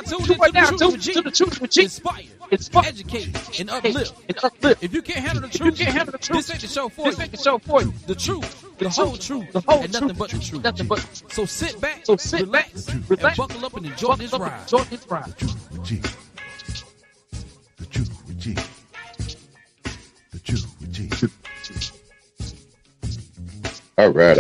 now tuned to the Truth with G. Inspire, educate, and uplift. If you can't handle the truth, this ain't the show for you. The truth, the whole truth, and nothing but the truth. So sit back, relax, and buckle up and enjoy this ride. The Truth with G. The Truth with G. The Truth with G. All right.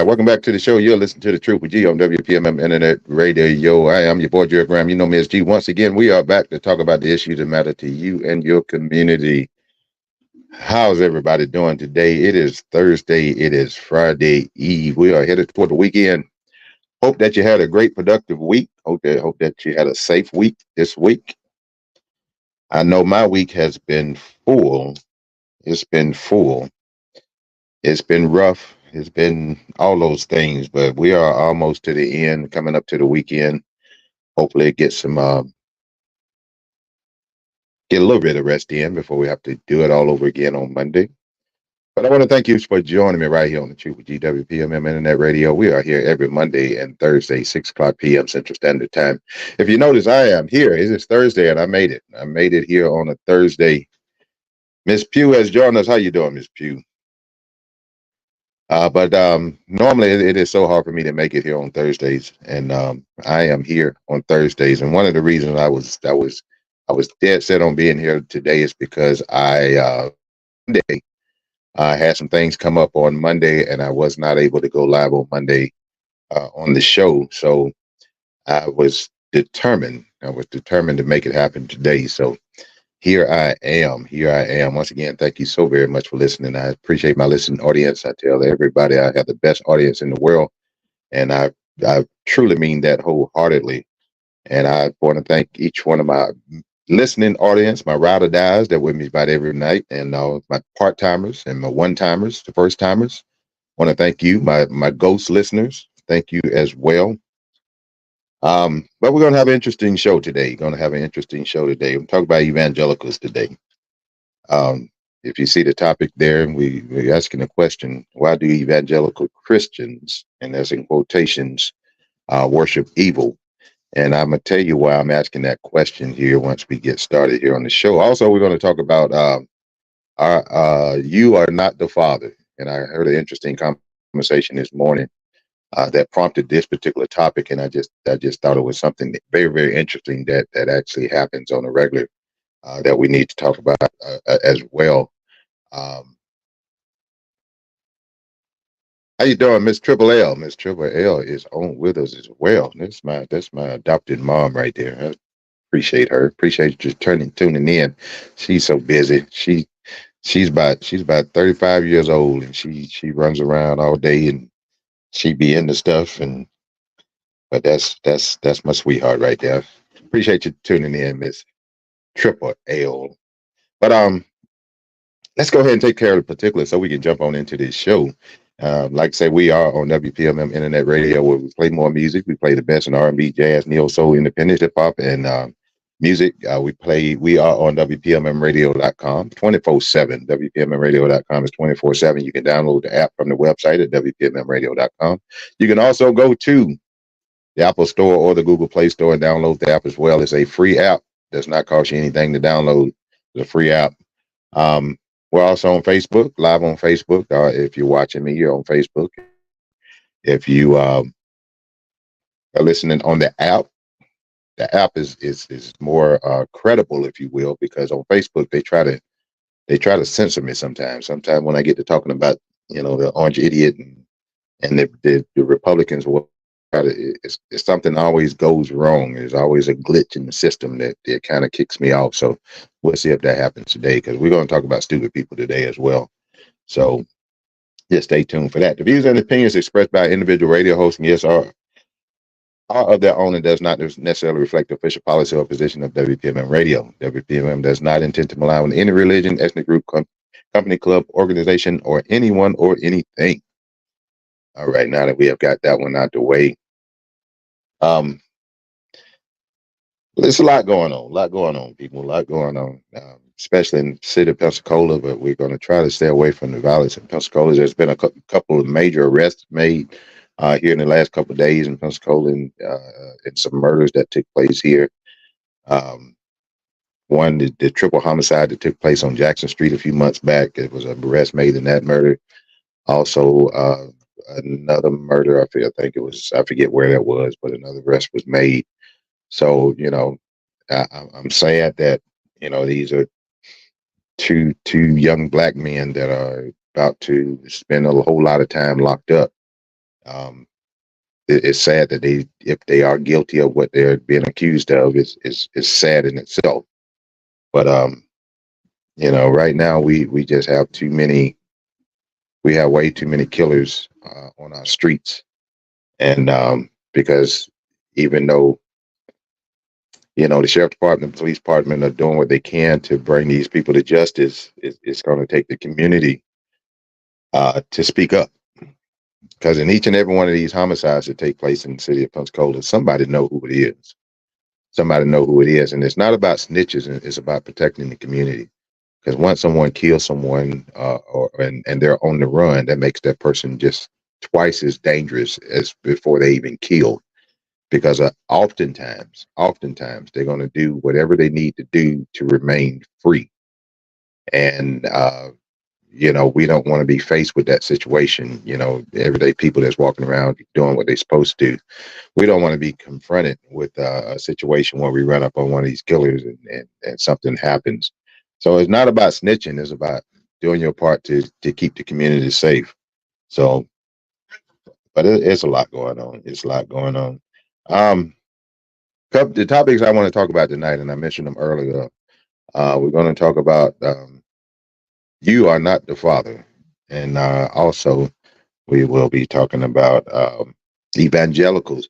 Welcome back to the show. You're listening to The Truth with G on WPMM Internet Radio. I am your boy, Jerry Graham. You know me as G. Once again, we are back to talk about the issues that matter to you and your community. How's everybody doing today? It is Thursday. It is Friday Eve. We are headed toward the weekend. Hope that you had a great, productive week. Hope that you had a safe week this week. I know my week has been full. It's been full. It's been rough. It's been all those things, but we are almost to the end, coming up to the weekend. Hopefully get a little bit of rest in before we have to do it all over again on Monday. But I want to thank you for joining me right here on the Truth with GWPMM Internet Radio. We are here every Monday and Thursday, 6 o'clock p.m. Central Standard Time. If you notice, I am here. It is Thursday, and I made it. I made it here on a Thursday. Miss Pugh has joined us. How you doing, Miss Pugh? But normally it is so hard for me to make it here on Thursdays, and I am here on Thursdays. And one of the reasons I was dead set on being here today is because I had some things come up on Monday, and I was not able to go live on Monday on the show. So I was determined to make it happen today. So Here I am. Once again, thank you so very much for listening. I appreciate my listening audience. I tell everybody I have the best audience in the world, and I truly mean that wholeheartedly. And I want to thank each one of my listening audience, my ride or dies that with me about every night, and my part-timers and my one-timers, the first-timers. I want to thank you, my ghost listeners. Thank you as well. But we're going to have an interesting show today. We're talking about evangelicals today. If you see the topic there, we're asking the question, why do evangelical Christians, and that's in quotations, worship evil? And I'm going to tell you why I'm asking that question here once we get started here on the show. Also, we're going to talk about You Are Not the Father. And I heard an interesting conversation this morning that prompted this particular topic, and I just thought it was something very, very interesting that actually happens on a regular that we need to talk about as well. How you doing, Miss Triple L? Miss Triple L is on with us as well. That's my adopted mom right there. I appreciate her. Appreciate you tuning in. She's so busy. She's about 35 years old, and she runs around all day and she be into stuff, but that's my sweetheart right there. Appreciate you tuning in, Miss Triple L. But let's go ahead and take care of the particulars so we can jump on into this show. Like I say, we are on WPMM Internet Radio, where we play more music. We play the best in R&B, jazz, neo soul, independent hip hop, and music. We are on WPMMradio.com 24/7. WPMMradio.com is 24/7. You can download the app from the website at WPMMradio.com. You can also go to the Apple Store or the Google Play Store and download the app as well. It's a free app. Does not cost you anything to download. It's a free app. We're also on Facebook, live on Facebook. If you're watching me, you're on Facebook. If you are listening on the app is more credible, if you will, because on Facebook they try to censor me sometimes. Sometimes when I get to talking about the orange idiot and the Republicans will try to, it's something always goes wrong. There's always a glitch in the system that kind of kicks me off. So we'll see if that happens today, because we're going to talk about stupid people today as well. So just stay tuned for that. The views and opinions expressed by individual radio hosts and yes are of their own and does not necessarily reflect the official policy or position of WPMM Radio. WPMM does not intend to malign any religion, ethnic group, company, club, organization, or anyone or anything. All right, now that we have got that one out the way, there's a lot going on, people, especially in the city of Pensacola, but we're going to try to stay away from the violence in Pensacola. There's been a couple of major arrests made here in the last couple of days in Pensacola, and some murders that took place here. One, the triple homicide that took place on Jackson Street a few months back. It was an arrest made in that murder. Also, another murder. I think it was. I forget where that was, but another arrest was made. So I'm sad that these are two young black men that are about to spend a whole lot of time locked up. It's sad that if they are guilty of what they're being accused of, is sad in itself. But right now we just have too many. We have way too many killers on our streets, and because even though the sheriff department, the police department are doing what they can to bring these people to justice, it's going to take the community to speak up. Because in each and every one of these homicides that take place in the city of Pensacola, somebody know who it is. Somebody know who it is, and it's not about snitches. It's about protecting the community. Because once someone kills someone, and they're on the run, that makes that person just twice as dangerous as before they even killed. Because oftentimes they're going to do whatever they need to do to remain free. And we don't want to be faced with that situation. Everyday people that's walking around doing what they're supposed to do. We don't want to be confronted with a situation where we run up on one of these killers and something happens. So it's not about snitching. It's about doing your part to keep the community safe. So, but it's a lot going on. It's a lot going on. The topics I want to talk about tonight, and I mentioned them earlier. We're going to talk about you are not the father, and also we will be talking about evangelicals.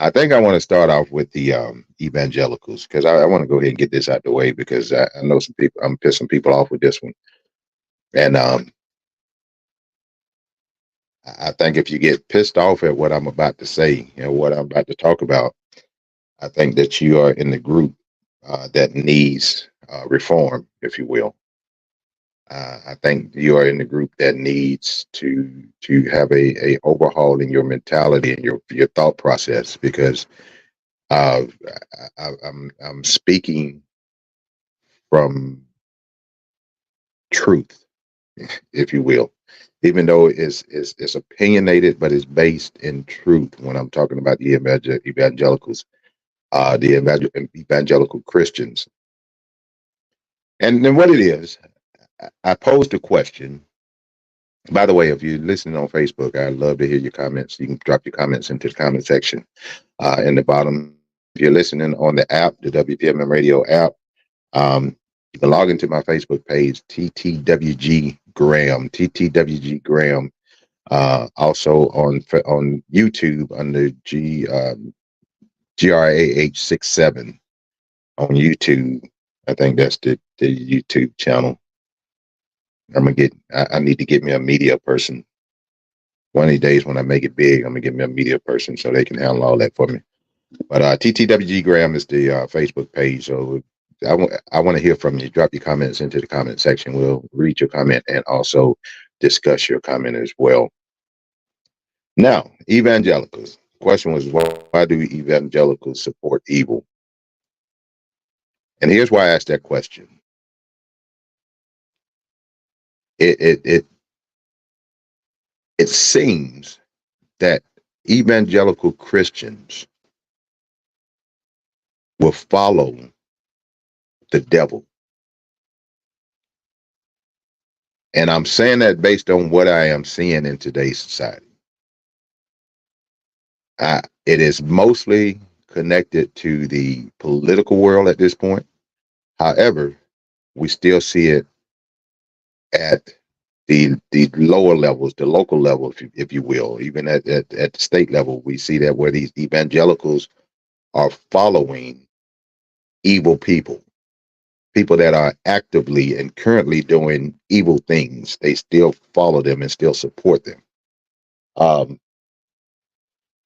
I think I want to start off with the evangelicals, because I want to go ahead and get this out the way, because I know some people. I'm pissing people off with this one, and I think if you get pissed off at what I'm about to say and what I'm about to talk about, I think that you are in the group that needs reform, if you will. I think you are in the group that needs to have a overhaul in your mentality and your thought process, because I'm speaking from truth, if you will, even though it's opinionated, but it's based in truth. When I'm talking about the evangelicals, the evangelical Christians, and then what it is, I posed a question. By the way, if you're listening on Facebook, I'd love to hear your comments. You can drop your comments into the comment section in the bottom. If you're listening on the app, the WPMM Radio app, you can log into my Facebook page, TTWG Graham, TTWG Graham. Also on YouTube under GRAH67 on YouTube. I think that's the YouTube channel. I need to get me a media person. One of these days when I make it big, I'm gonna get me a media person so they can handle all that for me. But TTWG Graham is the Facebook page. So I want to hear from you. Drop your comments into the comment section. We'll read your comment and also discuss your comment as well. Now, evangelicals. The question was, why do evangelicals support evil? And here's why I asked that question. It seems that evangelical Christians will follow the devil. And I'm saying that based on what I am seeing in today's society. It is mostly connected to the political world at this point. However, we still see it at the lower levels, the local level, if you will. Even at the state level, we see that where these evangelicals are following evil people that are actively and currently doing evil things. They still follow them and still support them.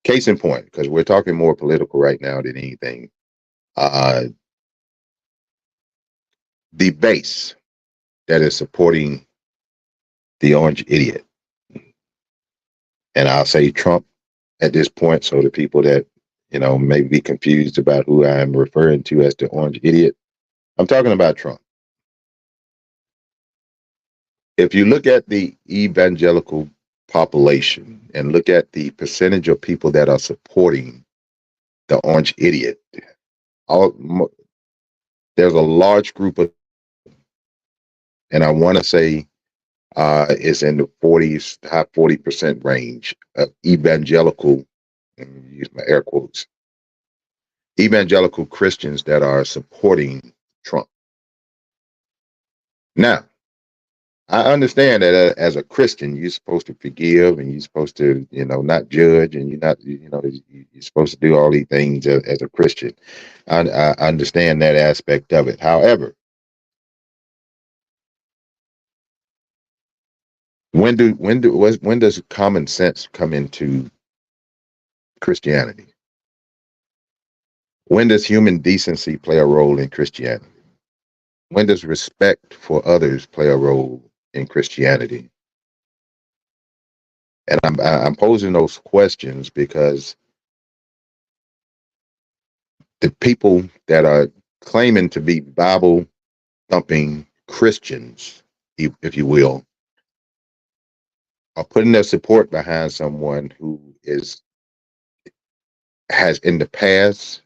Case in point, because we're talking more political right now than anything. The base that is supporting the orange idiot, and I'll say Trump at this point. So the people that, may be confused about who I am referring to as the orange idiot, I'm talking about Trump. If you look at the evangelical population and look at the percentage of people that are supporting the orange idiot, there's a large group of, and I want to say is in the 40s, high 40% range of evangelical, and use my air quotes, evangelical Christians that are supporting Trump. Now, I understand that as a Christian, you're supposed to forgive and you're supposed to, not judge, and you're supposed to do all these things as a Christian. I understand that aspect of it. However, when does common sense come into Christianity? When does human decency play a role in Christianity? When does respect for others play a role in Christianity? And I'm posing those questions because the people that are claiming to be Bible thumping Christians, if you will, are putting their support behind someone who has in the past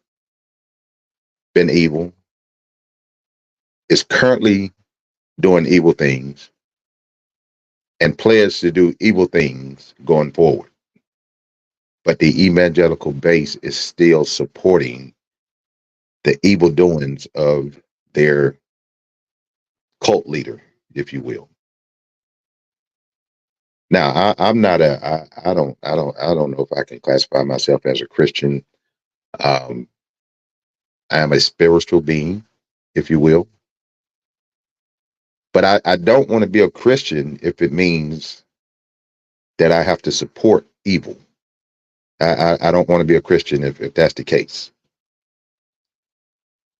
been evil, is currently doing evil things, and plans to do evil things going forward. But the evangelical base is still supporting the evil doings of their cult leader, if you will. Now, I'm not I don't know if I can classify myself as a Christian. I am a spiritual being, if you will. But I don't want to be a Christian if it means that I have to support evil. I don't want to be a Christian if that's the case.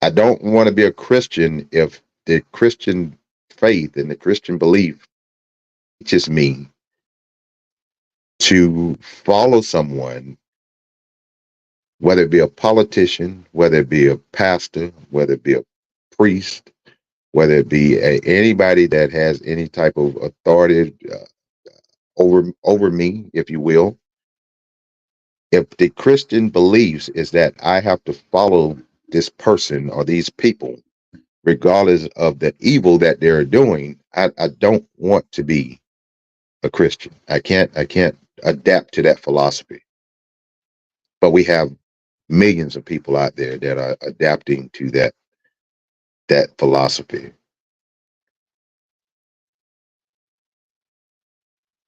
I don't want to be a Christian if the Christian faith and the Christian belief teaches me to follow someone, whether it be a politician, whether it be a pastor, whether it be a priest, whether it be anybody that has any type of authority over me, if you will. If the Christian beliefs is that I have to follow this person or these people, regardless of the evil that they're doing, I don't want to be a Christian. I can't adapt to that philosophy. But we have millions of people out there that are adapting to that philosophy.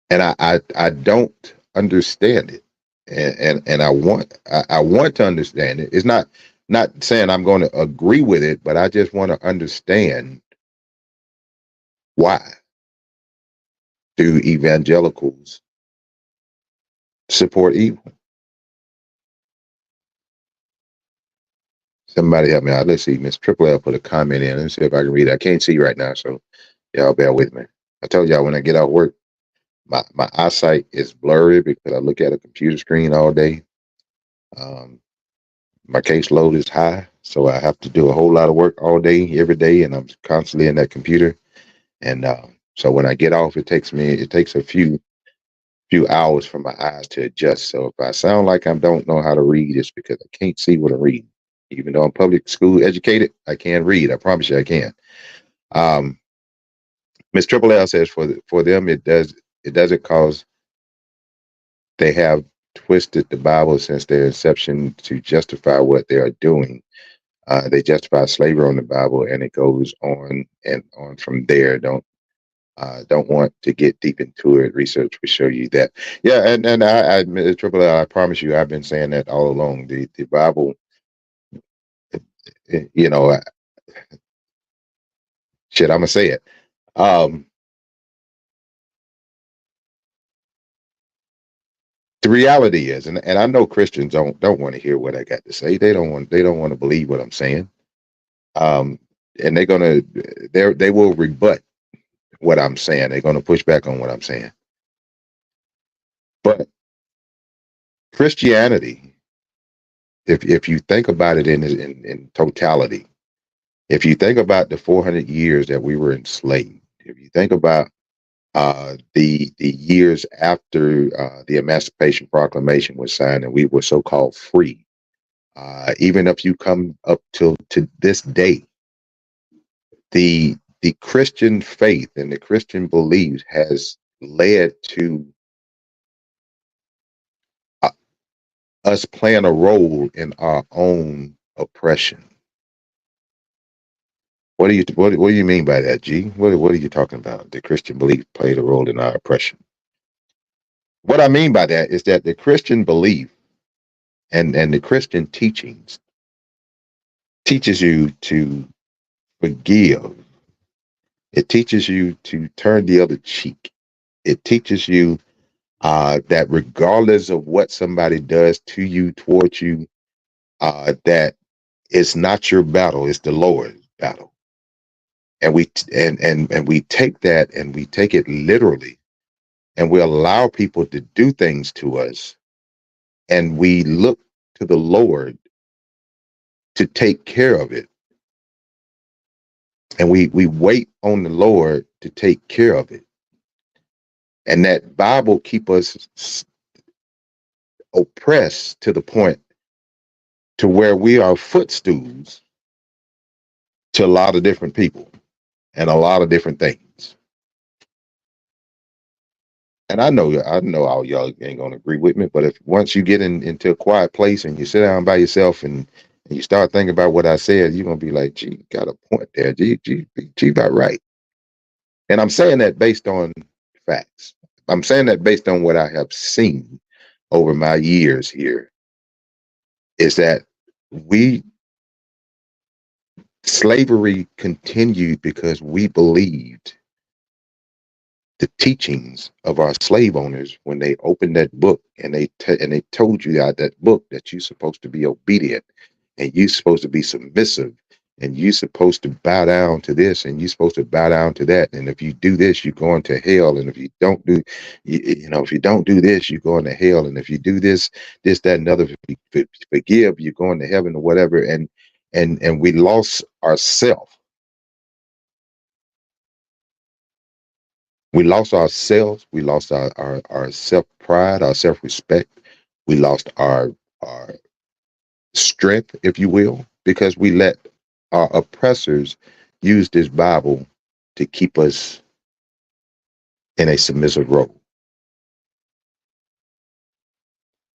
And I don't understand it. And I want to understand it. It's not saying I'm going to agree with it, but I just want to understand why do evangelicals support evil? Somebody help me out. Let's see. Miss Triple L put a comment in. Let's see if I can read it. I can't see right now, so y'all bear with me. I told y'all when I get out of work, my eyesight is blurry because I look at a computer screen all day. My caseload is high, so I have to do a whole lot of work all day, every day, and I'm constantly in that computer. And so when I get off, it takes a few hours for my eyes to adjust. So if I sound like I don't know how to read, it's because I can't see what I'm reading. Even though I'm public school educated, I can't read. I promise you I can. Miss Triple L says for them it doesn't cause they have twisted the Bible since their inception to justify what they are doing. They justify slavery on the Bible, and it goes on and on from there. Don't want to get deep into it. Research will show you that. Yeah, and I Triple L, I promise you, I've been saying that all along. The Bible, you know, shit, I'm gonna say it. The reality is, and I know Christians don't want to hear what I got to say. They don't want to believe what I'm saying. And they will rebut what I'm saying. They're gonna push back on what I'm saying. But Christianity, if you think about it in totality, if you think about the 400 years that we were enslaved, if you think about the years after the Emancipation Proclamation was signed and we were so-called free, even if you come up to this day, the Christian faith and the Christian beliefs has led to uh, us playing a role in our own oppression. What do you mean by that, G? What are you talking about? The Christian belief played a role in our oppression. What I mean by that is that the Christian belief and the Christian teachings teaches you to forgive. It teaches you to turn the other cheek. It teaches you that regardless of what somebody does to you, towards you, that it's not your battle, it's the Lord's battle. And we take that and we take it literally, and we allow people to do things to us, and we look to the Lord to take care of it. And we wait on the Lord to take care of it. And that Bible keep us oppressed to the point to where we are footstools to a lot of different people and a lot of different things. And I know all y'all ain't gonna agree with me, but if once you get into a quiet place and you sit down by yourself and you start thinking about what I said, you're gonna be like, gee, got a point there. Gee, about right. And I'm saying that based on facts. I'm saying that based on what I have seen over my years here, is that slavery continued because we believed the teachings of our slave owners when they opened that book and they told you out that book that you're supposed to be obedient and you're supposed to be submissive and you're supposed to bow down to this and you're supposed to bow down to that, and if you do this you're going to hell, and if you don't do if you don't do this you're going to hell, and if you do this that and other, if you forgive you're going to heaven or whatever, and we lost ourselves. We lost ourselves. We lost our self pride, our self respect. We lost our strength, if you will, because we let our oppressors use this Bible to keep us in a submissive role.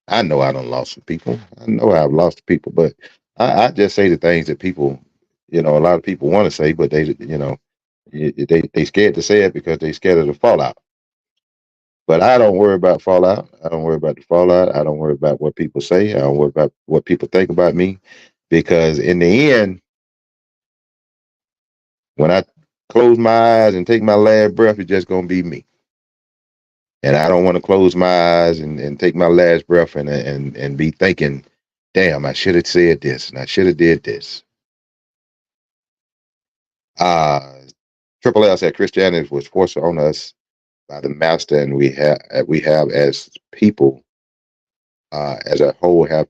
I know I done lost some people. I know I've lost people, but I just say the things that people, a lot of people want to say, but they scared to say it because they scared of the fallout. But I don't worry about fallout. I don't worry about the fallout. I don't worry about what people say. I don't worry about what people think about me, because in the end, when I close my eyes and take my last breath, it's just gonna be me. And I don't want to close my eyes and take my last breath and be thinking, damn, I should have said this and I should have did this. Triple L said Christianity was forced on us by the master, and we have as people, as a whole, have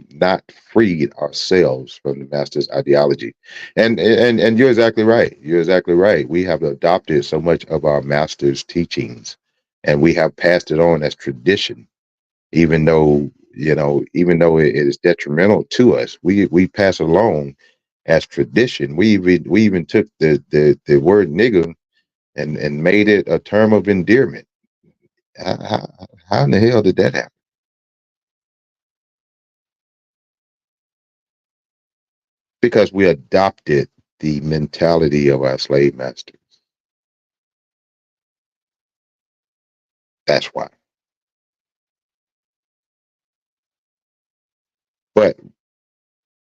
not freed ourselves from the master's ideology. And you're exactly right. You're exactly right. We have adopted so much of our master's teachings, and we have passed it on as tradition, even though it is detrimental to us. We pass it along as tradition. We even took the word nigger and made it a term of endearment. How in the hell did that happen? Because we adopted the mentality of our slave masters. That's why. But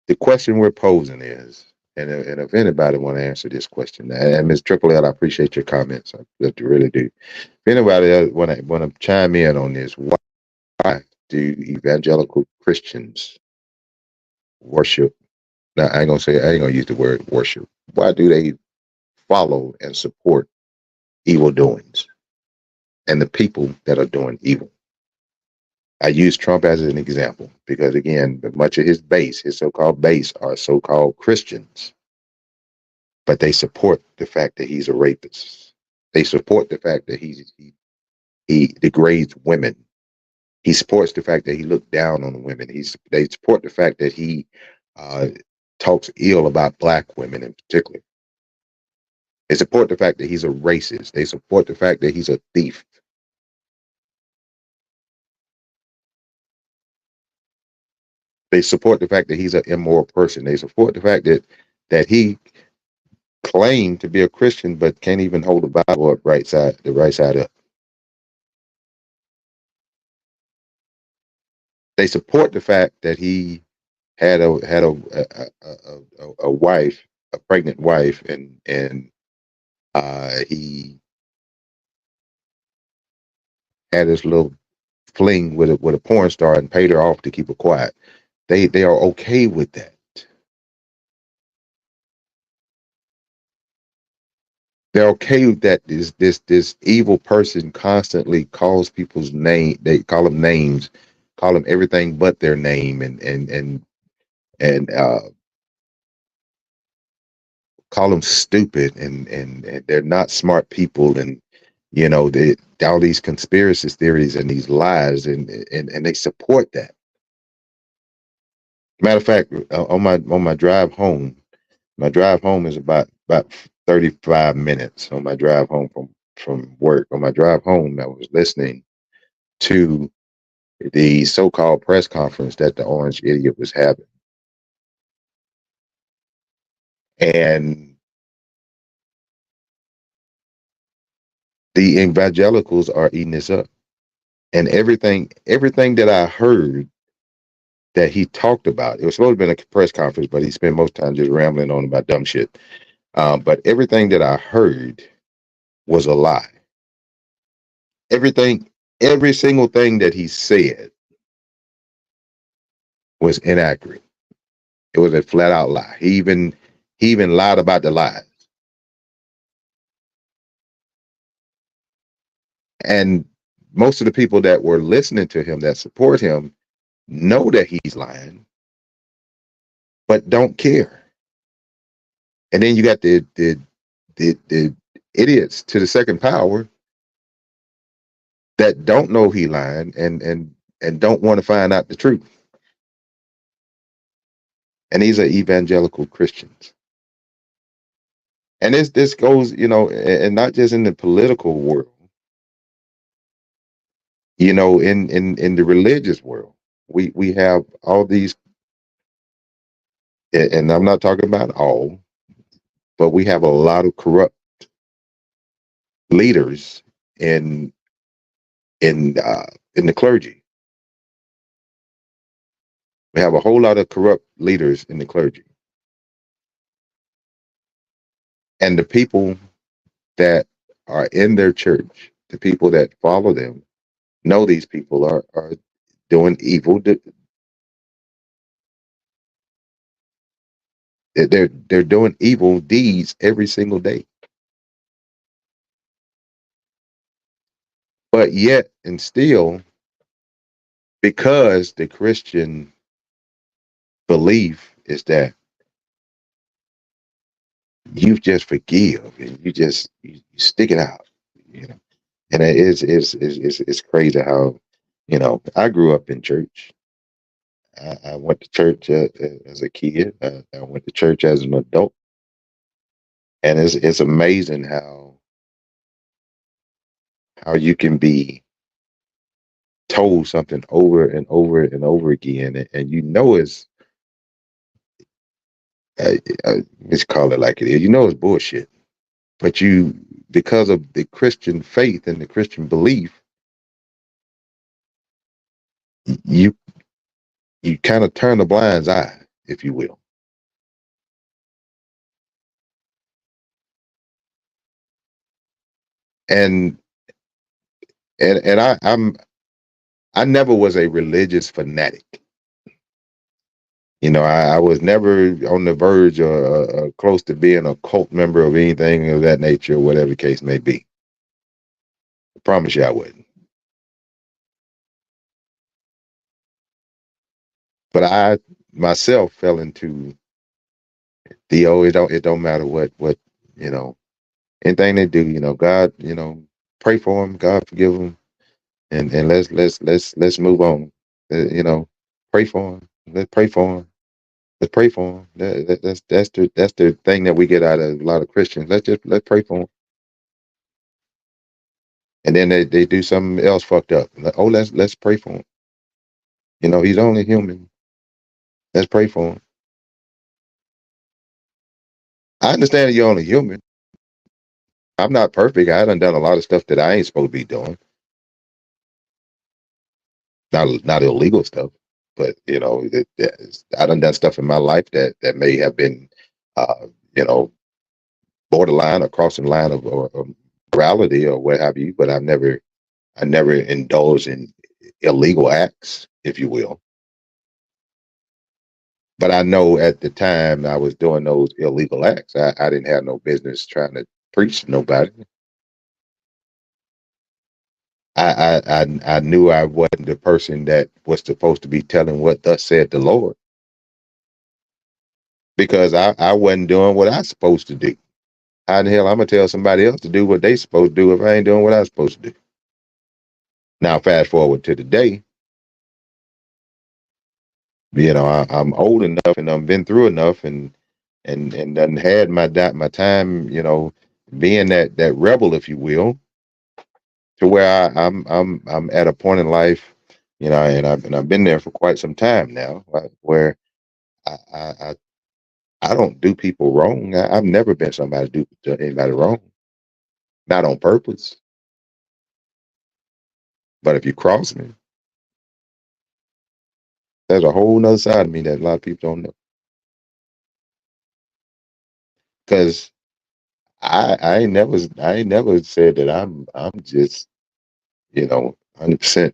the question we're posing is, and if anybody want to answer this question, and Ms. Triple L, I appreciate your comments. I really do. If anybody else want to chime in on this, why do evangelical Christians worship? Now, I ain't gonna use the word worship. Why do they follow and support evil doings and the people that are doing evil? I use Trump as an example because, again, much of his base, his so-called base, are so-called Christians, but they support the fact that he's a rapist. They support the fact that he degrades women. He supports the fact that he looked down on women. They support the fact that he uh, talks ill about black women in particular. They support the fact that he's a racist. They support the fact that he's a thief. They support the fact that he's an immoral person. They support the fact that he claimed to be a Christian but can't even hold the Bible up the right side up. They support the fact that he had a wife, a pregnant wife, and he had this little fling with a porn star and paid her off to keep her quiet. They are okay with that. They're okay with that. This evil person constantly calls people's name. They call them names, call them everything but their name, and call them stupid, and they're not smart people, and all these conspiracy theories and these lies, and they support that. Matter of fact, on my drive home, is about 35 minutes. On my drive home from work, on my drive home, I was listening to the so-called press conference that the orange idiot was having, and the evangelicals are eating this up. And everything that I heard that he talked about, it was supposed to be a press conference, but he spent most time just rambling on about dumb shit. But everything that I heard was a lie. Every single thing that he said was inaccurate. It was a flat out lie. He even lied about the lies. And most of the people that were listening to him, that support him, know that he's lying, but don't care. And then you got the idiots to the second power that don't know he lying and don't want to find out the truth. And these are evangelical Christians. And this goes, and not just in the political world, in the religious world. We have all these, and I'm not talking about all, but we have a lot of corrupt leaders in the clergy. We have a whole lot of corrupt leaders in the clergy. And the people that are in their church, the people that follow them, know these people are doing evil. They're doing evil deeds every single day. But yet and still, because the Christian belief is that you just forgive and you stick it out, and it's crazy how, I grew up in church. I went to church as a kid. I went to church as an adult, and it's amazing how you can be told something over and over and over again, and it's let's call it like it is. It's bullshit, but because of the Christian faith and the Christian belief, you kind of turn a blind eye, if you will. And I never was a religious fanatic. I was never on the verge or close to being a cult member of anything of that nature, whatever the case may be. I promise you I wouldn't. But I myself fell into the it don't matter what you know anything they do, God, pray for them, God forgive them, and let's move on. Pray for them. Let's pray for them. Let's pray for them. That's the thing that we get out of a lot of Christians. Let's pray for them, and then they do something else fucked up. Like, oh, let's pray for him. He's only human. Let's pray for him. I understand that you're only human. I'm not perfect. I done a lot of stuff that I ain't supposed to be doing. Not illegal stuff, but I done stuff in my life that may have been, uh, you know, borderline or crossing the line of or morality or what have you. But I never indulged in illegal acts, if you will. But I know at the time I was doing those illegal acts, I didn't have no business trying to preach to nobody. I knew I wasn't the person that was supposed to be telling what thus said the Lord, because I wasn't doing what I was supposed to do. How the hell I'm gonna tell somebody else to do what they supposed to do if I ain't doing what I'm supposed to do? Now fast forward to today, I'm old enough and I've been through enough and done had my time, being that rebel, if you will, to where I'm at a point in life, and I've been there for quite some time now, right, where I, I I I don't do people wrong. I've never been somebody to do anybody wrong, not on purpose. But if you cross me, there's a whole nother side of me that a lot of people don't know. Because I ain't never said that I'm just 100%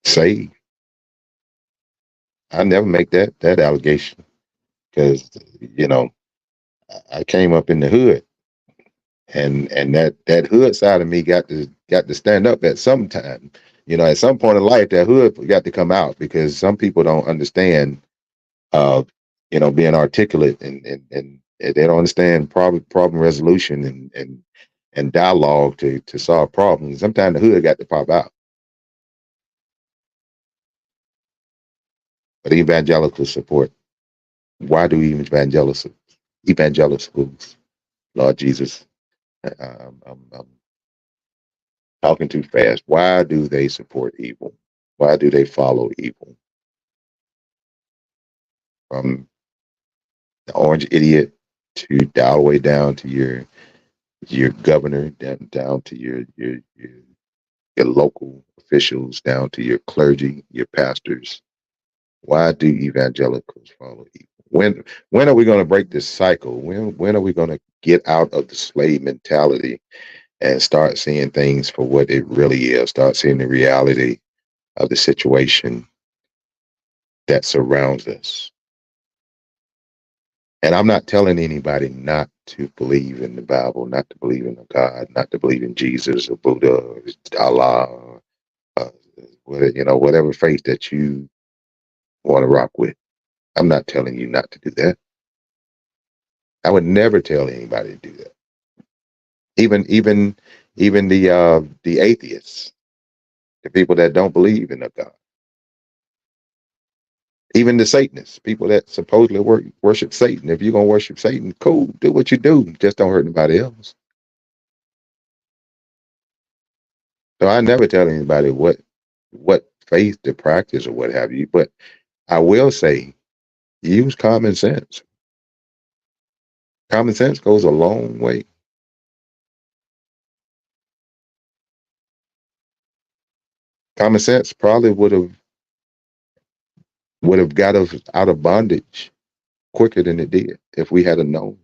saved. I never make that allegation because you know I came up in the hood, and that hood side of me got to stand up at some time. At some point in life, that hood got to come out because some people don't understand, uh, being articulate and they don't understand problem resolution and dialogue to solve problems. Sometimes the hood got to pop out. But evangelical support. Why do evangelicals, Lord Jesus, I'm talking too fast. Why do they support evil? Why do they follow evil? From the orange idiot to all the way down to your governor, down to your local officials, down to your clergy, your pastors. Why do evangelicals follow evil? When are we going to break this cycle? When are we going to get out of the slave mentality and start seeing things for what it really is? Start seeing the reality of the situation that surrounds us. And I'm not telling anybody not to believe in the Bible, not to believe in a God, not to believe in Jesus or Buddha or Allah, or, whatever faith that you want to rock with. I'm not telling you not to do that. I would never tell anybody to do that. Even the atheists, the people that don't believe in a God, even the Satanists, people that supposedly worship Satan. If you're gonna worship Satan, cool, do what you do, just don't hurt anybody else. So I never tell anybody what faith to practice or what have you, but I will say use common sense. Common sense goes a long way. Common sense probably would have got us out of bondage quicker than it did if we hadn't known,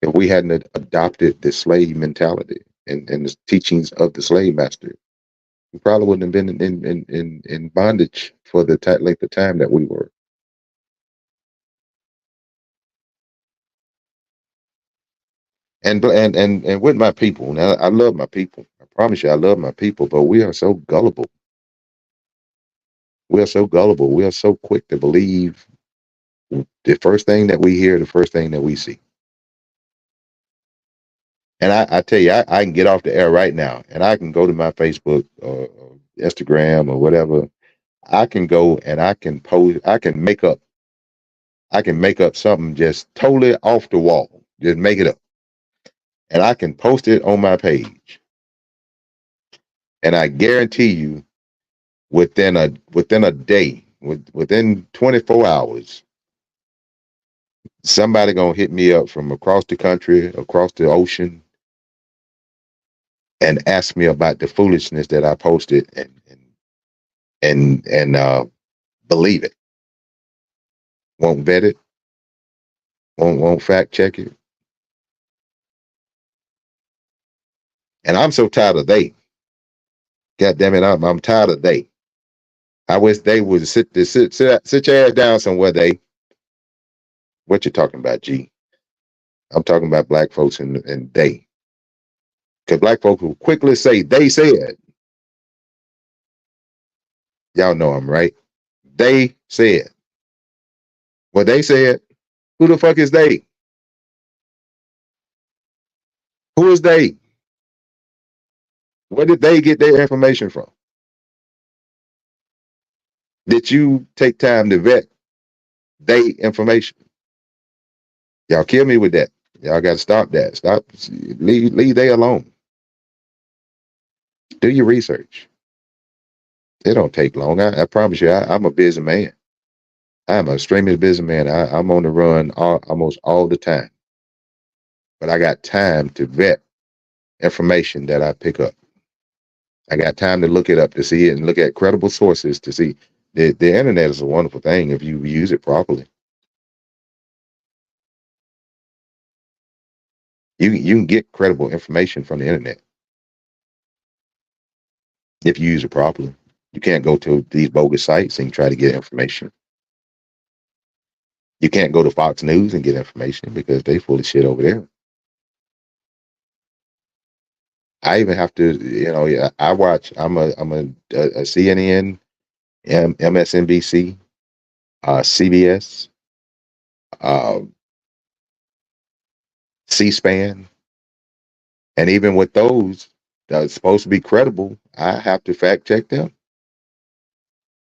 if we hadn't adopted the slave mentality and the teachings of the slave master. We probably wouldn't have been in bondage for the length of time that we were. And with my people, now I love my people. I promise you, I love my people, but we are so gullible. We're so gullible. We are so quick to believe the first thing that we hear, the first thing that we see. And I tell you, I can get off the air right now, and I can go to my Facebook or Instagram or whatever. I can go and I can post. I can make up something just totally off the wall. Just make it up, and I can post it on my page. And I guarantee you, within a day, within 24 hours, somebody gonna hit me up from across the country, across the ocean, and ask me about the foolishness that I posted, and believe it. Won't vet it. Won't fact check it. And I'm so tired of they. God damn it, I'm tired of they. I wish they would sit your ass down somewhere. They. What you talking about, G? I'm talking about black folks and they. Because black folks will quickly say they said. Y'all know I'm right. They said. Well, they said. Who the fuck is they? Who is they? Where did they get their information from? Did you take time to vet they information? Y'all kill me with that. Y'all got to stop that. Stop. Leave they alone. Do your research. It don't take long. I promise you, I'm a busy man. I'm an extremely busy man. I'm on the run almost all the time. But I got time to vet information that I pick up. I got time to look it up, to see it, and look at credible sources to see. The internet is a wonderful thing if you use it properly. You can get credible information from the internet if you use it properly. You can't go to these bogus sites and try to get information. You can't go to Fox News and get information because they full of shit over there. I even have to, I watch. I'm a CNN, MSNBC, CBS, C-SPAN, and even with those that are supposed to be credible, I have to fact check them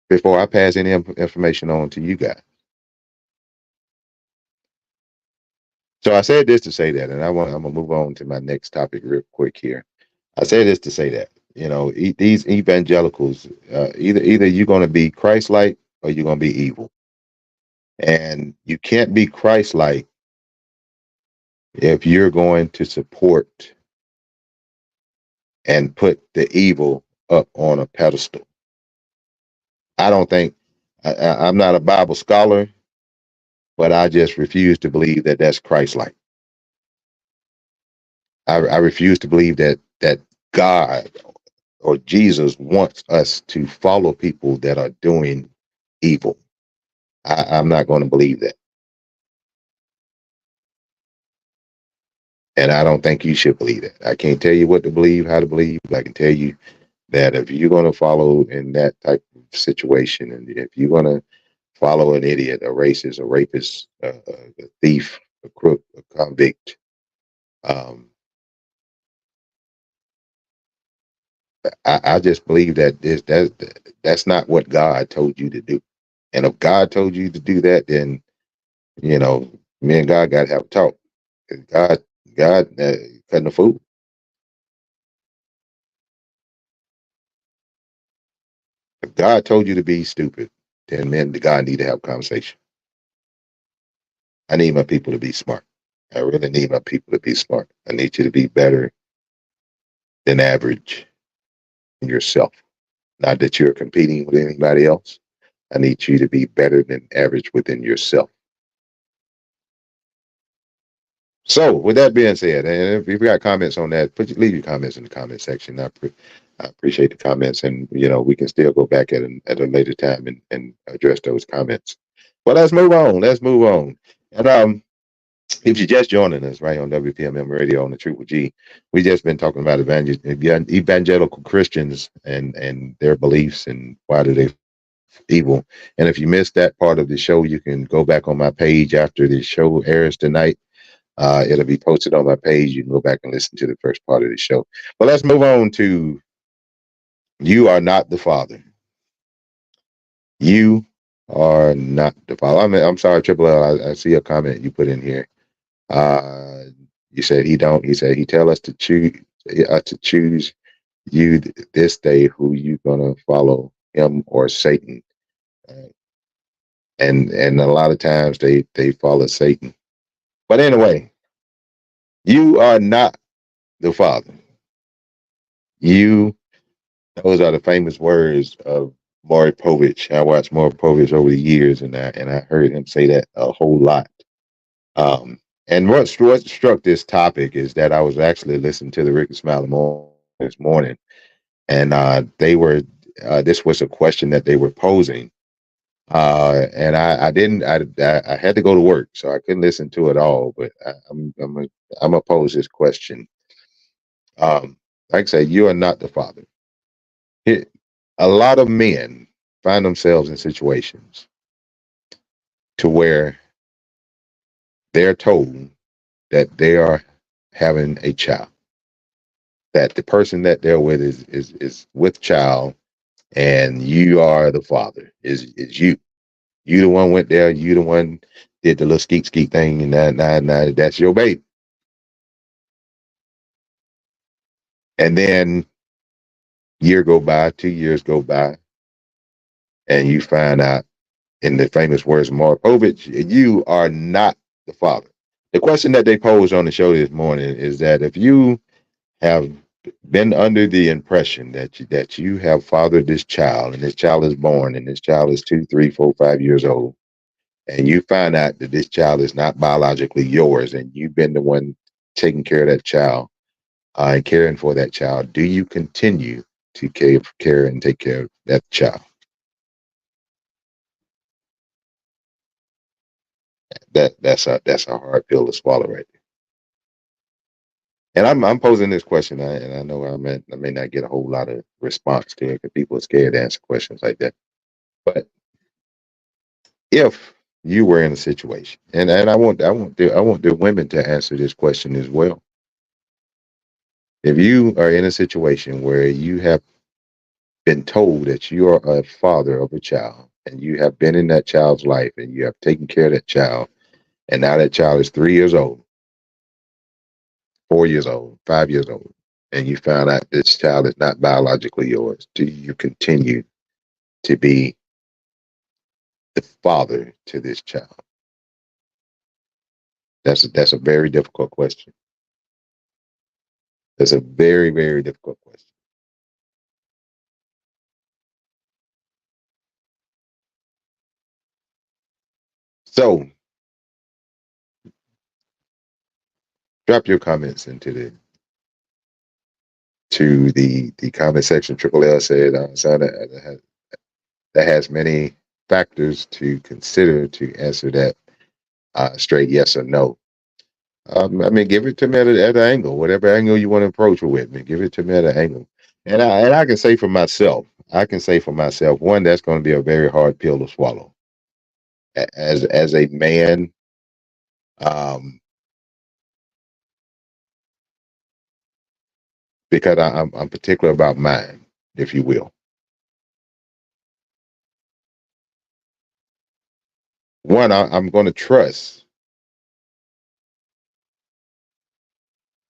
before I pass any information on to you guys. So I said this to say that, and I'm gonna move on to my next topic real quick here. I say this to say that, these evangelicals, either you're going to be Christ-like or you're going to be evil. And you can't be Christ-like if you're going to support and put the evil up on a pedestal. I don't think, I'm not a Bible scholar, but I just refuse to believe that that's Christ-like. I refuse to believe that God or Jesus wants us to follow people that are doing evil. I'm not going to believe that. And I don't think you should believe that. I can't tell you what to believe, how to believe. I can tell you that if you're going to follow in that type of situation, and if you're going to follow an idiot, a racist, a rapist, a thief, a crook, a convict, I just believe that that's not what God told you to do. And if God told you to do that, then, me and God got to have a talk. God cutting a fool. If God told you to be stupid, then men, God need to have a conversation. I need my people to be smart. I really need my people to be smart. I need you to be better than average in yourself. Not that you're competing with anybody else. I need you to be better than average within yourself. So, with that being said, and if you've got comments on that, leave your comments in the comment section. I appreciate the comments, and we can still go back at a later time and address those comments. Well, let's move on. And if you're just joining us right on WPMM Radio on the Ttwg, we just been talking about evangelical Christians and their beliefs and why do they evil. And if you missed that part of the show, you can go back on my page after the show airs tonight. It'll be posted on my page. You can go back and listen to the first part of the show. But let's move on to You Are Not the Father. You are not the father. I'm sorry, Triple L. I see a comment you put in here. You said he don't. He said he tell us to choose you this day who you gonna follow, him or Satan. And a lot of times they follow Satan. But anyway, you are not the father. Those are the famous words of Maury Povich. I watched Maury Povich over the years, and I heard him say that a whole lot. And what struck this topic is that I was actually listening to the Rick and Smiley this morning, and this was a question that they were posing, and I had to go to work, so I couldn't listen to it all. But I'm gonna pose this question. Like I said, you are not the father. A lot of men find themselves in situations to where they're told that they are having a child, that the person that they're with is with child, and you are the father. Is you the one went there? You the one did the little skeet thing, and now that's your baby. And then year go by, 2 years go by, and you find out, in the famous words of Mark Povich, you are not the father. The question that they posed on the show this morning is that if you have been under the impression that you have fathered this child, and this child is born, and this child is 2, 3, 4, 5 years old, and you find out that this child is not biologically yours, and you've been the one taking care of that child and caring for that child, do you continue to care and take care of that child? That's a hard pill to swallow right there. And I'm posing this question, and I know I may not get a whole lot of response to it because people are scared to answer questions like that. But if you were in a situation, and I want the women to answer this question as well. If you are in a situation where you have been told that you are a father of a child, and you have been in that child's life, and you have taken care of that child, and now that child is 3 years old, 4 years old, 5 years old, and you found out this child is not biologically yours, do you continue to be the father to this child? That's a very difficult question. That's a very, very difficult question. So drop your comments into the comment section. Triple L said, son, that has many factors to consider to answer that straight yes or no. I mean, give it to me at an angle, whatever angle you want to approach it with me. Give it to me at an angle, and I can say for myself, one, that's going to be a very hard pill to swallow. As a man, because I'm particular about mine, if you will. One, I'm going to trust.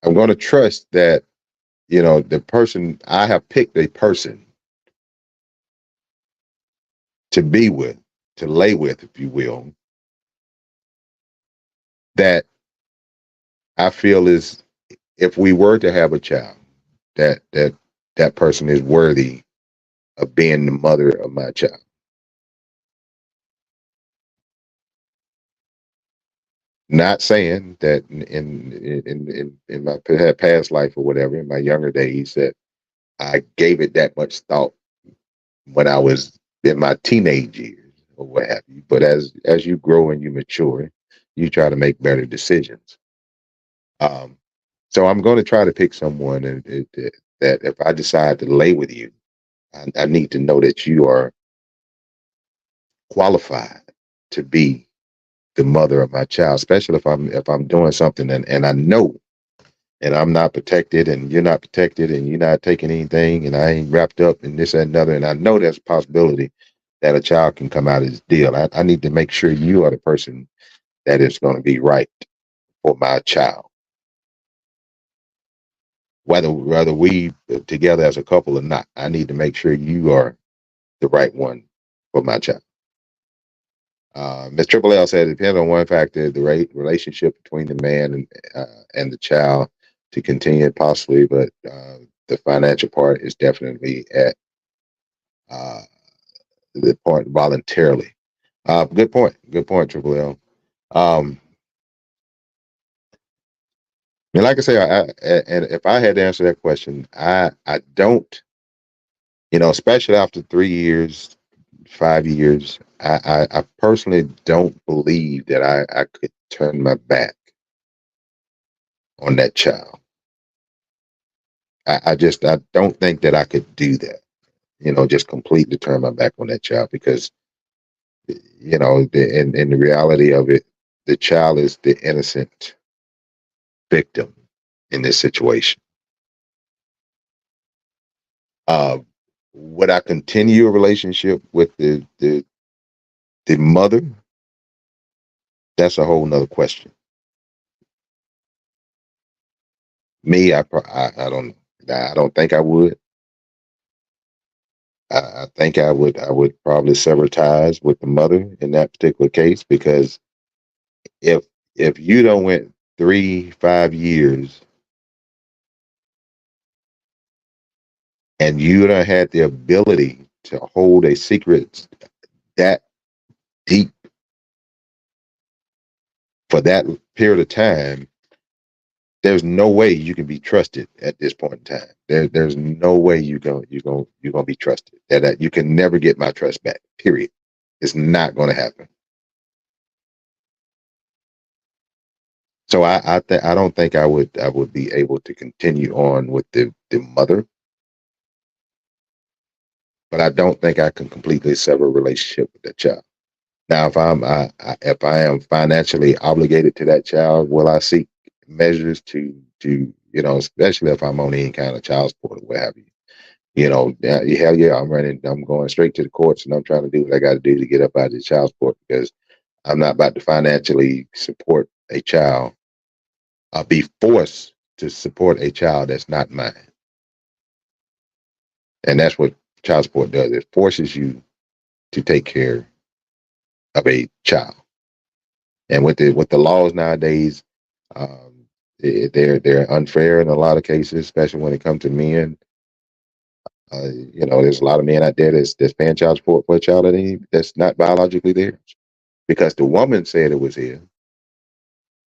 I'm going to trust that, the person, I have picked a person to be with, to lay with, if you will, that I feel is, if we were to have a child, that person is worthy of being the mother of my child. Not saying that in my past life or whatever, in my younger days, that I gave it that much thought when I was in my teenage years or what have you. But as you grow and you mature, you try to make better decisions. So I'm going to try to pick someone that if I decide to lay with you, I need to know that you are qualified to be the mother of my child, especially if I'm doing something and I know and I'm not protected and you're not protected and you're not taking anything and I ain't wrapped up in this and another, and I know there's a possibility that a child can come out of this deal. I need to make sure you are the person that is going to be right for my child. Whether we together as a couple or not, I need to make sure you are the right one for my child. Ms. Triple L said it depends on one factor, the relationship between the man and the child to continue possibly, but the financial part is definitely at the part voluntarily. Good point, Triple L. And like I say, and if I had to answer that question, I don't, especially after 3 years, 5 years, I personally don't believe that I could turn my back on that child. I don't think that I could do that, just completely turn my back on that child because, in the reality of it, the child is the innocent victim in this situation. Would I continue a relationship with the mother? That's a whole nother question. Me, I don't know. I don't think I would. I think I would probably sever ties with the mother in that particular case because if you don't went 3-5 years and you don't had the ability to hold a secret that deep for that period of time, there's no way you can be trusted at this point in time. There's no way you're gonna be trusted. That you can never get my trust back. Period. It's not going to happen. So I don't think I would be able to continue on with the mother, but I don't think I can completely sever a relationship with that child. Now, if I am financially obligated to that child, will I seek measures to especially if I'm on any kind of child support or what have you. Hell yeah, I'm going straight to the courts and I'm trying to do what I got to do to get up out of the child support because I'm not about to financially support a child, be forced to support a child that's not mine. And that's what child support does. It forces you to take care of a child. And with the laws nowadays, they're unfair in a lot of cases, especially when it comes to men. There's a lot of men out there that's paying child support for a child that's not biologically theirs because the woman said it was his,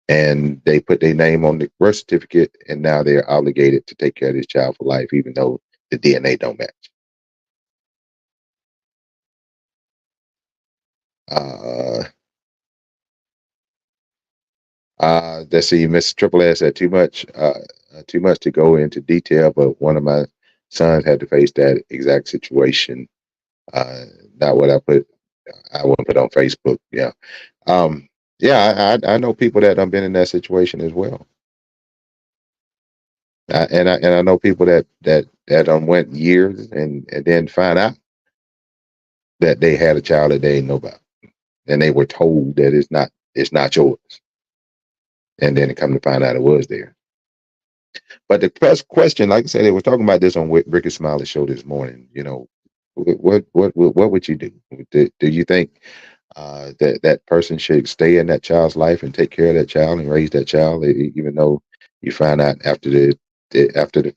and they put their name on the birth certificate, and now they're obligated to take care of this child for life, even though the DNA don't match. Let's see, Mr. Triple S said too much to go into detail, but one of my sons had to face that exact situation. Not what I wouldn't put on Facebook. Yeah. I know people that have been in that situation as well. And I know people that went years and then find out that they had a child that they didn't know about, and they were told that it's not yours, and then it come to find out it was there. But the first question, like I said, they were talking about this on Ricky Smiley's show this morning. What would you do? Do you think that person should stay in that child's life and take care of that child and raise that child, even though you find out after the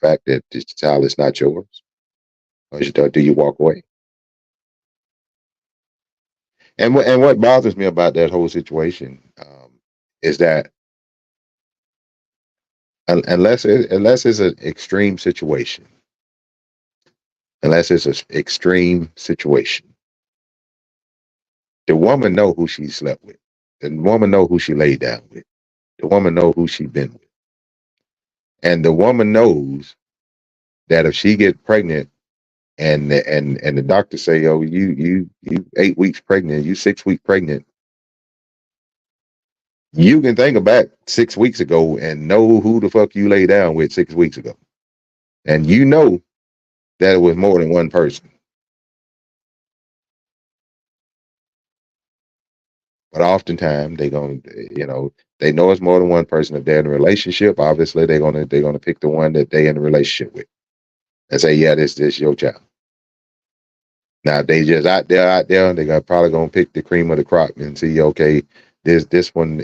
fact that this child is not yours? Or do you walk away? And what bothers me about that whole situation is that unless it's an extreme situation, the woman know who she slept with, the woman know who she laid down with, the woman know who she been with, and the woman knows that if she get pregnant and the doctor say, oh, you 8 weeks pregnant, you 6 weeks pregnant. You can think about 6 weeks ago and know who the fuck you lay down with 6 weeks ago, and you know that it was more than one person. But oftentimes they gonna, they know it's more than one person. If they're in a relationship, obviously they're gonna pick the one that they in a relationship with and say, yeah, this your child. Now if they just out there, they got probably gonna pick the cream of the crop and see, okay, this one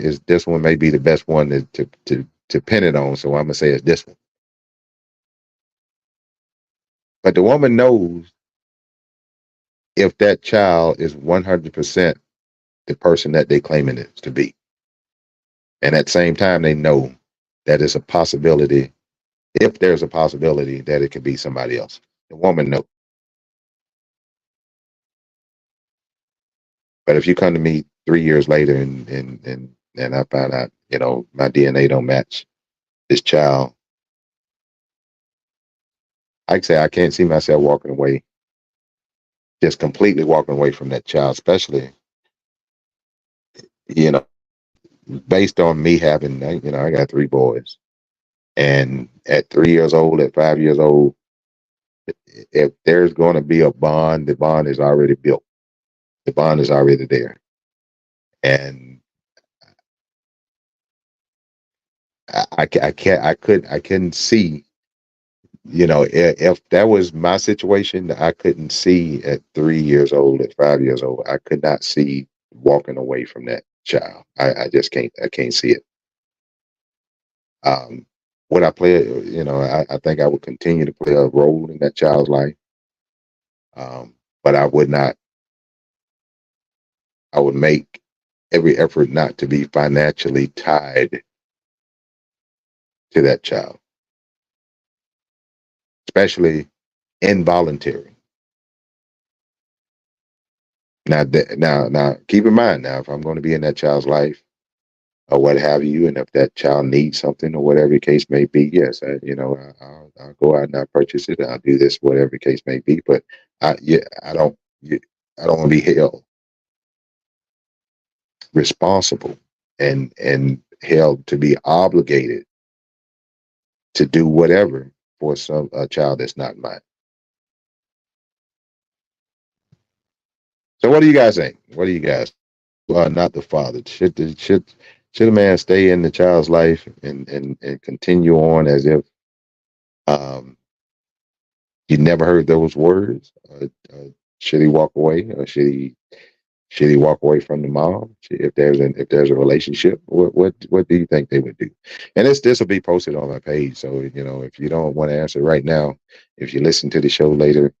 may be the best one to pin it on. So I'm gonna say it's this one. But the woman knows if that child is 100% the person that they claiming it to be. And at the same time, they know that it's a possibility, if there's a possibility that it could be somebody else. The woman knows. But if you come to me 3 years later and I find out, my DNA don't match this child, I say I can't see myself walking away, just completely walking away from that child, especially, you know, based on me having, I got 3 boys. And at 3 years old, at 5 years old, if there's going to be a bond, the bond is already built. The bond is already there. And I couldn't see, if that was my situation, I couldn't see at 3 years old, at 5 years old, I could not see walking away from that child. I just can't see it. Would I play, I think I would continue to play a role in that child's life. But I would not, I would make every effort not to be financially tied to that child, especially involuntary. Now, keep in mind, now, if I'm going to be in that child's life or what have you, and if that child needs something or whatever the case may be, yes, I'll go out and I'll purchase it. I'll do this, whatever the case may be. But I don't want to be held responsible and held to be obligated to do whatever for a child that's not mine. So what do you guys think? What do you guys? Well, not the father. Should a man stay in the child's life and continue on as if you never heard those words? Should he walk away, or should he walk away from the mom? If there's a relationship, what do you think they would do? And this will be posted on my page. So if you don't want to answer right now, if you listen to the show later,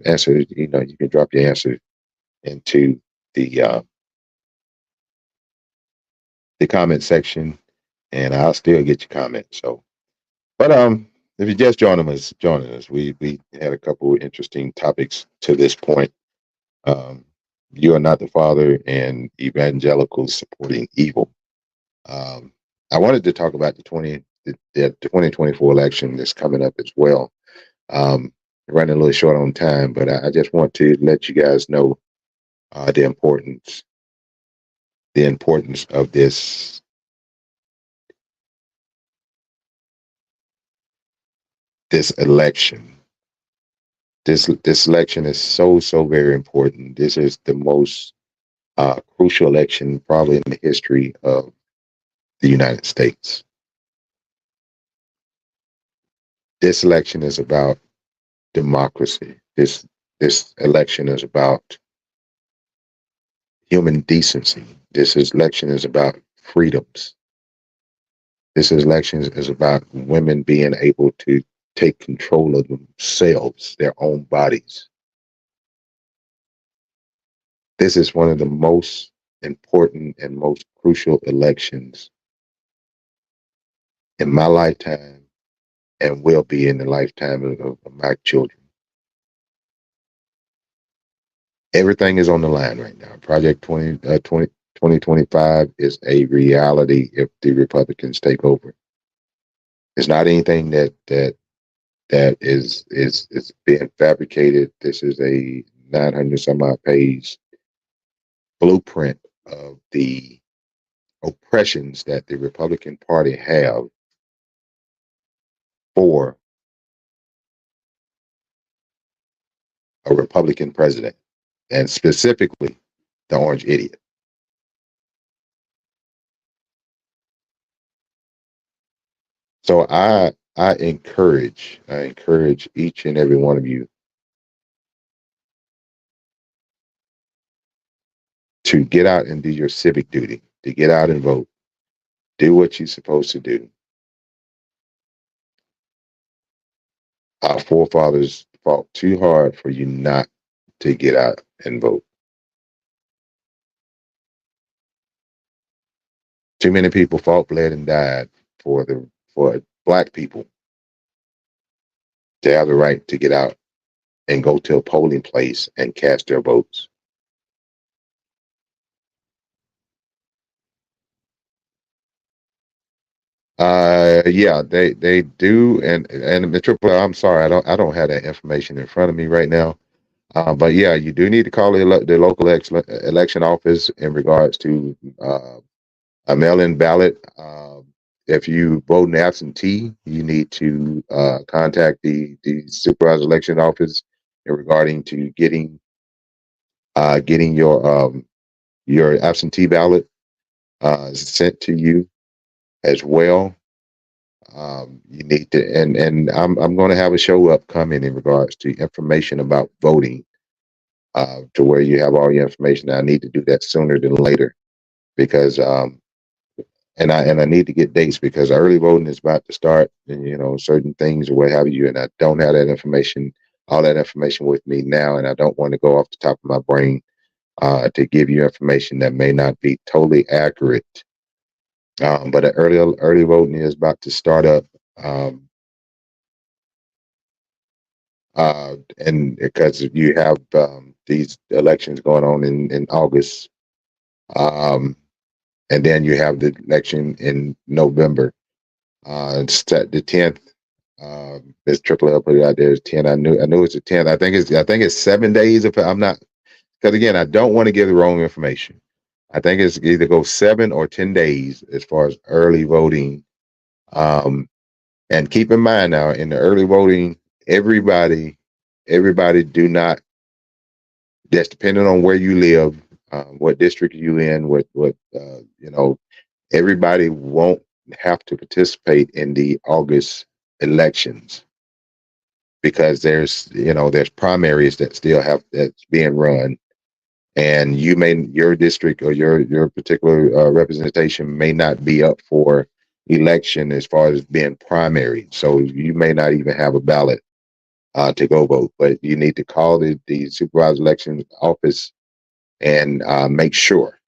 answer. You can drop your answer into the comment section, and I'll still get your comment. So, but if you're just joining us, we had a couple of interesting topics to this point. You are not the father, and evangelicals supporting evil. I wanted to talk about the 2024 election that's coming up as well. Running a little short on time, but I just want to let you guys know the importance of this election. This election is so very important. This is the most crucial election probably in the history of the United States. This election is about democracy. This election is about human decency. This election is about freedoms. This election is about women being able to take control of themselves, their own bodies. This is one of the most important and most crucial elections in my lifetime, and will be in the lifetime of my children. Everything is on the line right now. Project 2025 is a reality if the Republicans take over. It's not anything that that is being fabricated. This is a 900 some odd page blueprint of the oppressions that the Republican Party have for a Republican president, and specifically the Orange Idiot. So I encourage each and every one of you to get out and do your civic duty, to get out and vote, do what you're supposed to do. Our forefathers fought too hard for you not to get out and vote. Too many people fought, bled, and died for Black people to have the right to get out and go to a polling place and cast their votes. Yeah, they do, and the triple. I'm sorry, I don't have that information in front of me right now. But yeah, you do need to call the local election office in regards to a mail-in ballot. If you vote in absentee, you need to contact the supervisor election office in regarding to getting your absentee ballot sent to you as well. You need to, and I'm going to have a show upcoming in regards to information about voting, to where you have all your information. I need to do that sooner than later because and I need to get dates because early voting is about to start, and certain things or what have you, and I don't have all that information with me now, and I don't want to go off the top of my brain to give you information that may not be totally accurate. But early voting is about to start up, and because you have these elections going on in August, and then you have the election in November. It's the 10th. This Triple L put it out there as 10. I knew it's the 10th. I think it's 7 days. If I'm not, because again, I don't want to give the wrong information. I think it's either go 7 or 10 days as far as early voting. And keep in mind now, in the early voting, everybody do not. That's depending on where you live, what district you in, what everybody won't have to participate in the August elections because there's primaries that still that's being run, and your district or your particular representation may not be up for election as far as being primary, so you may not even have a ballot to go vote. But you need to call the supervisor election office and make sure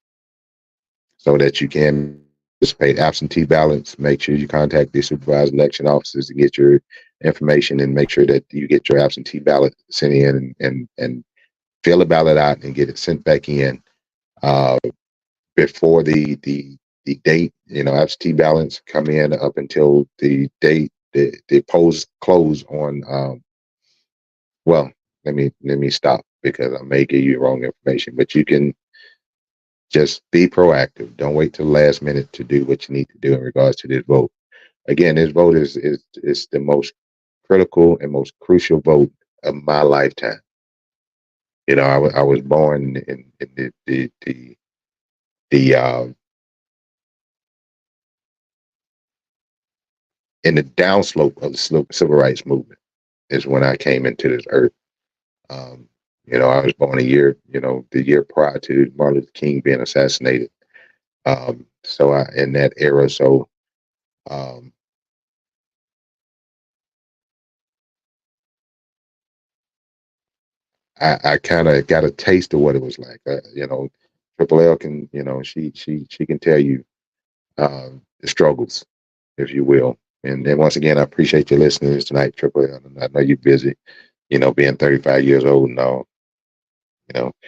so that you can participate. Absentee ballots, make sure you contact the supervisor election officers to get your information and make sure that you get your absentee ballot sent in and fill a ballot out and get it sent back in before the date. Absentee ballots come in up until the date the polls close on. Well, let me stop because I may give you wrong information, but you can just be proactive. Don't wait till the last minute to do what you need to do in regards to this vote. Again, this vote is the most critical and most crucial vote of my lifetime. I was born in the downslope of the civil rights movement is when I came into this earth. I was born the year prior to Martin Luther King being assassinated. So in that era, so I kind of got a taste of what it was like. Triple L can, she can tell you the struggles, if you will. And then once again, I appreciate you listening tonight, Triple L. I know you're busy, being 35 years old and all.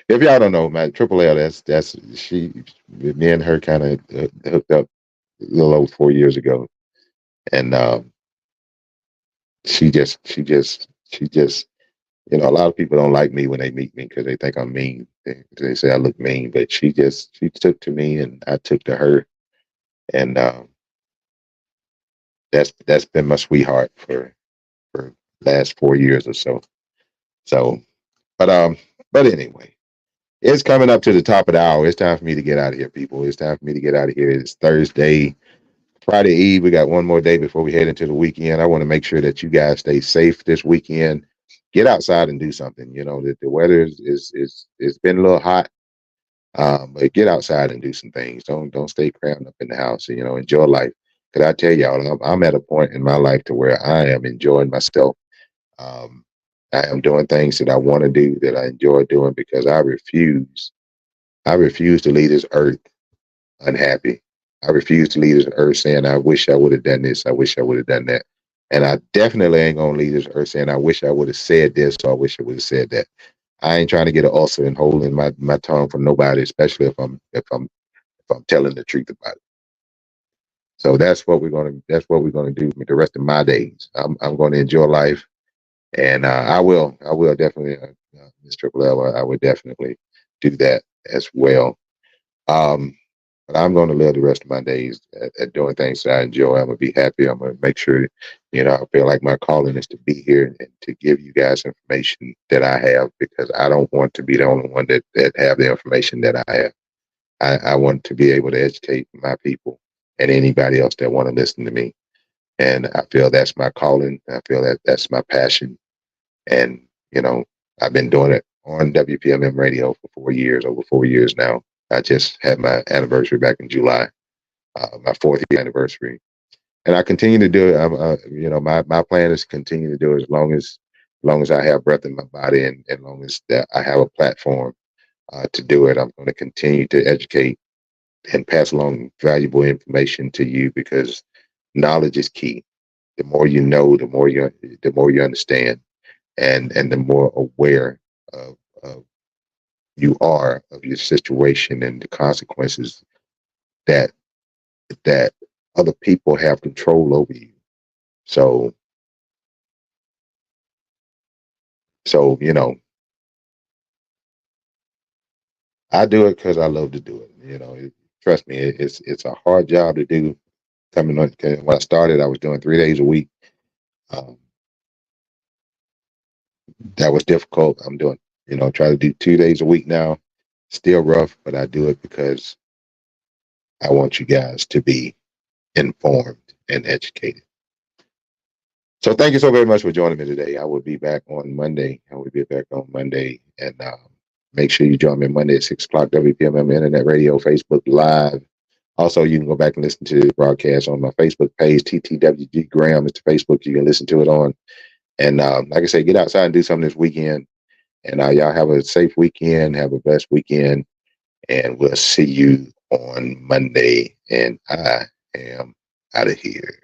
If y'all don't know, man, Triple L, that's me and her kind of hooked up a little over 4 years ago, and she just, you know, a lot of people don't like me when they meet me because they think I'm mean. They say I look mean, but she took to me and I took to her. And that's been my sweetheart for last 4 years or so. So, but but anyway, it's coming up to the top of the hour. It's time for me to get out of here, people. It's time for me to get out of here. It's Thursday, Friday Eve. We got one more day before we head into the weekend. I want to make sure that you guys stay safe this weekend. Get outside and do something. You know, the weather is it's been a little hot. But get outside and do some things. Don't stay crammed up in the house. You know, enjoy life. Cause I tell y'all, I'm at a point in my life to where I am enjoying myself. Um, I am doing things that I want to do, that I enjoy doing, because I refuse. I refuse to leave this earth unhappy. I refuse to leave this earth saying, I wish I would have done this. I wish I would have done that. And I definitely ain't gonna leave this earth saying, I wish I would have said this, or I wish I would have said that. I ain't trying to get an ulcer and hole in my tongue from nobody, especially if I'm telling the truth about it. So that's what we're gonna do with the rest of my days. I'm going to enjoy life, and I will definitely, Miss Triple L, I would definitely do that as well. But I'm going to live the rest of my days at doing things that I enjoy. I'm gonna be happy. I'm gonna make sure, you know, I feel like my calling is to be here and to give you guys information that I have, because I don't want to be the only one that have the information that I have. I want to be able to educate my people and anybody else that want to listen to me. And I feel that's my calling. I feel that that's my passion. And, you know, I've been doing it on WPMM radio for 4 years, over 4 years now. I just had my anniversary back in July, my 4th year anniversary. And I continue to do it. You know, my plan is to continue to do it as long as I have breath in my body, and as long as that I have a platform to do it. I'm going to continue to educate and pass along valuable information to you, because knowledge is key. The more you know, the more you understand, and the more aware of you are of your situation and the consequences that other people have control over you. So you know, I do it because I love to do it. You know, trust me, it's a hard job to do. Coming on, when I started, I was doing 3 days a week. Um, that was difficult. I'm doing, you know, try to do 2 days a week now. Still rough, but I do it because I want you guys to be informed and educated. So thank you so very much for joining me today. I will be back on Monday. And make sure you join me Monday at 6 o'clock, WPMM Internet Radio, Facebook Live. Also, you can go back and listen to the broadcast on my Facebook page, TTWG Graham. It's the Facebook you can listen to it on. And like I say, get outside and do something this weekend. And y'all have a safe weekend. Have a blessed weekend. And we'll see you on Monday. And I am out of here.